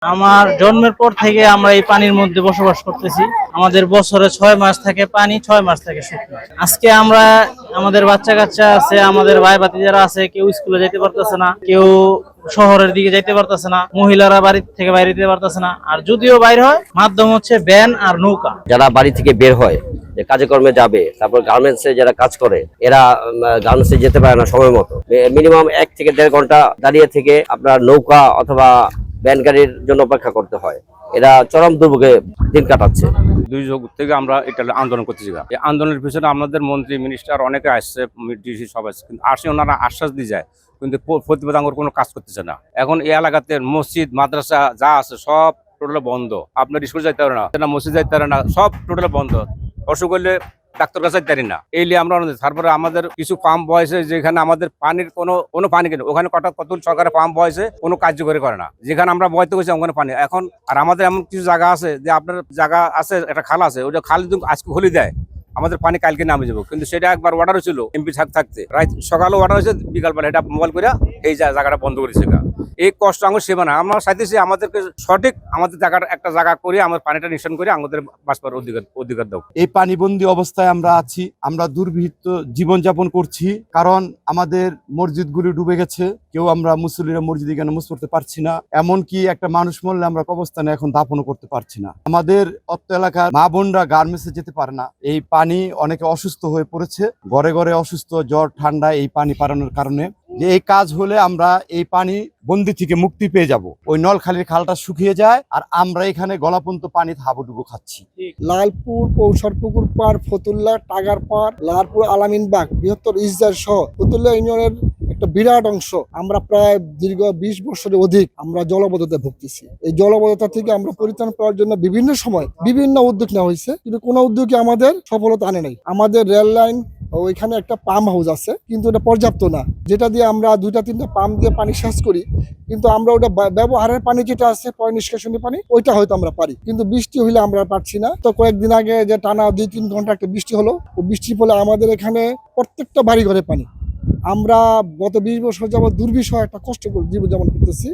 আমার জন্মের পর থেকে আমরা এই পানির মধ্যে বসবাস করতেছি। আমাদের বছরে 6 মাস থাকে পানি, 6 মাস থাকে শুকনো। আজকে আমরা আমাদের বাচ্চা কাচ্চা আছে, আমাদের ভাই ভাতিজারা আছে, কেউ স্কুলে যেতে পারতেছে না, কেউ শহরের দিকে যাইতে পারতেছে না, মহিলারা বাড়ি থেকে বাইরে যেতে পারতেছে না। আর যদিও বাইর হয়, মাধ্যম হচ্ছে ভ্যান আর নৌকা। যারা বাড়ি থেকে বের হয় যে কাজে কর্মে যাবে, তারপর গার্মেন্টসে যারা কাজ করে এরা গার্মেন্টসে যেতে পারে না সময় মতো। মিনিমাম 1 থেকে 1.5 ঘন্টা দাঁড়িয়ে থেকে আপনার নৌকা অথবা ভ্যান গাড়ির জন্য অপেক্ষা করতে হয়। এরা চরম দুর্ভোগে দিন কাটাচ্ছে। দুর্যোগ থেকে আমরা এটা আন্দোলন করতেছি। এই আন্দোলনের পিছনে আমাদের মন্ত্রী মিনিস্টার অনেকে আসছে, ডিসি সব আসছে, কিন্তু আসে ওনারা আশ্বাস দিয়ে যায়, কিন্তু প্রতিবাদ আঙ্গুর কোনো কাজ করতেছে না। এখন এই এলাকাতে মসজিদ মাদ্রাসা যা আছে সব টোটাল বন্ধ। আপনার স্কুল যাইতে পারে না, মসজিদ যাইতে পারে না, সব টোটাল বন্ধ। অসুখ হলে ডাক্তার কাছে যাইতে পারি না। এই নিয়ে আমরা তারপরে আমাদের কিছু পাম্প বয়সে, যেখানে আমাদের পানির কোনো পানি কেন, ওখানে কত সরকারের পাম্প বয়সে কোনো কার্যকরী করে না। যেখানে আমরা বয়তে গেছি ওখানে পানি এখন। আর আমাদের এমন কিছু জায়গা আছে যে আপনার জায়গা আছে, একটা খাল আছে, ওইটা খাল আজকে খুলে দেয়, আমাদের পানি কালকে নামে যাবো। কিন্তু সেটা একবার অর্ডার হয়েছিল এমপি থাকতে, রাত সকালে অর্ডার হয়েছে, বিকালবেলা এটা মোবাইল করে এই জায়গাটা বন্ধ করেছে। এই কষ্ট আমার সেবা না, আমরা চাইতেছি আমাদেরকে সঠিক আমাদের একটা জায়গা করে আমার পানিটা নিঃসরণ করে আমাদের বাঁচবার অধিকার দাও। এই পানিবন্দী অবস্থায় আমরা আছি, আমরা দুর্বিষহ জীবনযাপন করছি, কারণ আমাদের মসজিদগুলি ডুবে গেছে। কেউ আমরা মুসল্লিরা মসজিদে কেন মুস করতে পারছি না, এমনকি একটা মানুষ মরলে আমরা কবরস্থানে এখন দাফনও করতে পারছি না। আমাদের অত্র এলাকার মা বোনরা গার্মেন্টসে যেতে পারে না। এই পানি অনেকে অসুস্থ হয়ে পড়েছে, ঘরে ঘরে অসুস্থ, জ্বর ঠান্ডা এই পানি পারানোর কারণে। যে এই কাজ হলে আমরা এই পানি বন্দি থেকে মুক্তি পেয়ে যাব। ওই নলখালির খালটা শুকিয়ে যায় আর আমরা এখানে গলাপন্ত পানি হাবুডুবু খাচ্ছি। লালপুর, পৌষরপুকুর পার, ফতুল্লা, টাগার পার, লালপুর, আলামিনবাগ, বৃহত্তর ইসদার সহ ফতুল্লা ইউনিয়নের একটা বিরাট অংশ আমরা প্রায় দীর্ঘ 20 বছরের অধিক আমরা জলবদ্ধতায় ভুগতেছি। এই জলবদ্ধতা থেকে আমরা পরিত্রাণ পাওয়ার জন্য বিভিন্ন সময় বিভিন্ন উদ্যোগ নেওয়া হয়েছে, কিন্তু কোনো উদ্যোগে আমাদের সফলতা আনে নাই। আমাদের রেল লাইন ওইখানে একটা পাম্প হাউস আছে, কিন্তু এটা পর্যাপ্ত না, যেটা দিয়ে আমরা 2-3টা পাম্প দিয়ে পানি সেচ করি। কিন্তু আমরা ওটা ব্যবহারের পানি যেটা আছে, পয় নিষ্কাশনী পানি, ওইটা হয়তো আমরা পারি, কিন্তু বৃষ্টি হইলে আমরা পারছি না। তো কয়েকদিন আগে যে টানা 2-3 ঘন্টা একটা বৃষ্টি হলো, ও বৃষ্টির ফলে আমাদের এখানে প্রত্যেকটা বাড়ি ঘরে পানি। আমরা গত 20 বছর যাবত দুর্বিষহ একটা কষ্ট জীবনযাপন করতেছি।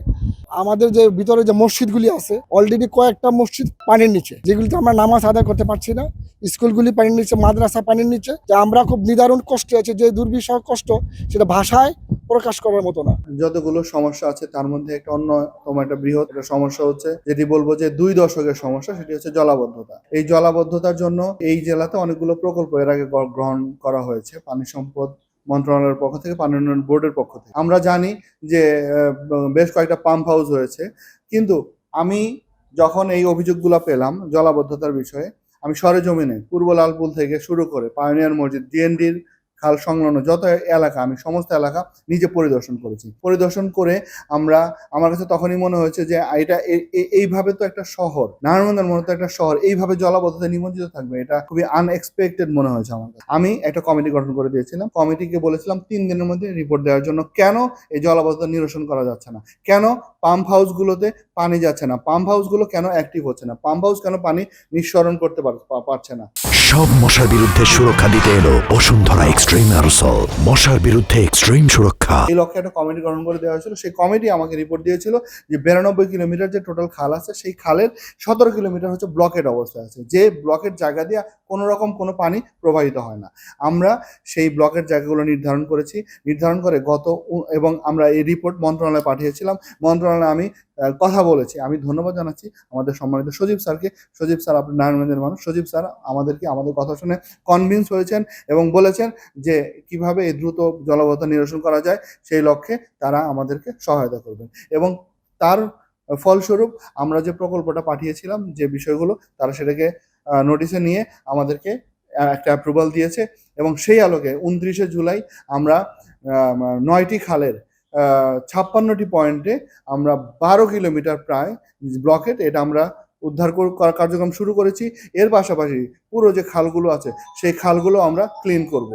আমাদের যে ভিতরে যে মসজিদগুলি আছে, অলরেডি কয়েকটা মসজিদ পানির নিচে, যেগুলিতে আমরা নামাজ আদায় করতে পারছি না। স্কুলগুলি পানির নিচে, মাদ্রাসা পানির নিচে। যে আমরা খুব নিদারুণ কষ্টে আছি, যে দুর্বিষহ কষ্ট সেটা ভাষায় প্রকাশ করার মতো না। যতগুলো সমস্যা আছে তার মধ্যে একটা অন্যতম একটা বৃহৎ একটা সমস্যা হচ্ছে, যেটি বলবো যে 2 দশকের সমস্যা, সেটি হচ্ছে জলাবদ্ধতা। এই জলাবদ্ধতার জন্য এই জেলাতে অনেকগুলো প্রকল্প এর আগে গ্রহণ করা হয়েছে পানি সম্পদ মন্ত্রণালয়ের পক্ষ থেকে, পানি উন্নয়ন বোর্ডের পক্ষ থেকে। আমরা জানি যে বেশ কয়েকটা পাম্প হাউস হয়েছে, কিন্তু আমি যখন এই অভিযোগগুলো পেলাম জলাবদ্ধতার বিষয়ে, আমি সরেজমিনে পূর্ব লালপুল থেকে শুরু করে পায়োনিয়ার মসজিদ, ডিএনডির খাল সংলগ্ন যত এলাকা, আমি সমস্ত এলাকা নিজে পরিদর্শন করেছি। পরিদর্শন করে আমার কাছে তখনই মনে হয়েছে যে এটা এইভাবে তো একটা শহর, নারায়ণগঞ্জের মতো একটা শহর এইভাবে জলাবদ্ধতায় নিমজ্জিত থাকবে, এটা খুবই আনএক্সপেক্টেড মনে হয়েছে আমার কাছে। আমি একটা কমিটি গঠন করে দিয়েছিলাম, কমিটিকে বলেছিলাম 3 দিনের মধ্যে রিপোর্ট দেওয়ার জন্য। কেন এই জলাবদ্ধতা নিরসন করা যাচ্ছে না, কেন পাম্প হাউসগুলোতে পানি যাচ্ছে না, পাম্প হাউসগুলো কেন অ্যাক্টিভ হচ্ছে না, পাম্প হাউস কেন পানি নিঃসরণ করতে পারছে না। সব মশার বিরুদ্ধে সুরক্ষা দিতে এলো বসুন্ধরা এক্সট্রিম অ্যারোসল, মশার বিরুদ্ধে এক্সট্রিম সুরক্ষা। এই লক্ষ্যে একটা কমিটি গঠন করে দেওয়া হয়েছিল। সেই কমিটি আমাকে রিপোর্ট দিয়েছিল যে 92 কিলোমিটার যে টোটাল খাল আছে, সেই খালের 17 কিলোমিটার হচ্ছে ব্লকেট অবস্থায় আছে, যে ব্লকের জায়গা দিয়ে কোনো রকম কোনো পানি প্রবাহিত হয় না। আমরা সেই ব্লকের জায়গাগুলো নির্ধারণ করেছি, নির্ধারণ করে এবং আমরা এই রিপোর্ট মন্ত্রণালয়ে পাঠিয়েছিলাম। মন্ত্রণালয়ে আমি কথা বলেছি। আমি ধন্যবাদ জানাচ্ছি আমাদের সম্মানিত সজীব স্যারকে। সজীব স্যার আপনি নারায়ণগঞ্জের মানুষ, সজীব স্যার আমাদের কথা শুনে কনভিন্স হয়েছেন এবং বলেছেন যে কিভাবে এই দ্রুত জলাবদ্ধতা নিরসন করা যায়, সেই লক্ষ্যে তারা আমাদেরকে সহায়তা করবেন। এবং তার ফলস্বরূপ আমরা যে প্রকল্পটা পাঠিয়েছিলাম, যে বিষয়গুলো, তারা সেটাকে নোটিশে নিয়ে আমাদেরকে একটা অ্যাপ্রুভাল দিয়েছে। এবং সেই আলোকে 29 জুলাই আমরা 9টি খালের 56টি পয়েন্টে আমরা 12 কিলোমিটার প্রায় ব্লকেট, এটা আমরা উদ্ধার কার্যক্রম শুরু করেছি। এর পাশাপাশি পুরো যে খালগুলো আছে সেই খালগুলো আমরা ক্লিন করব।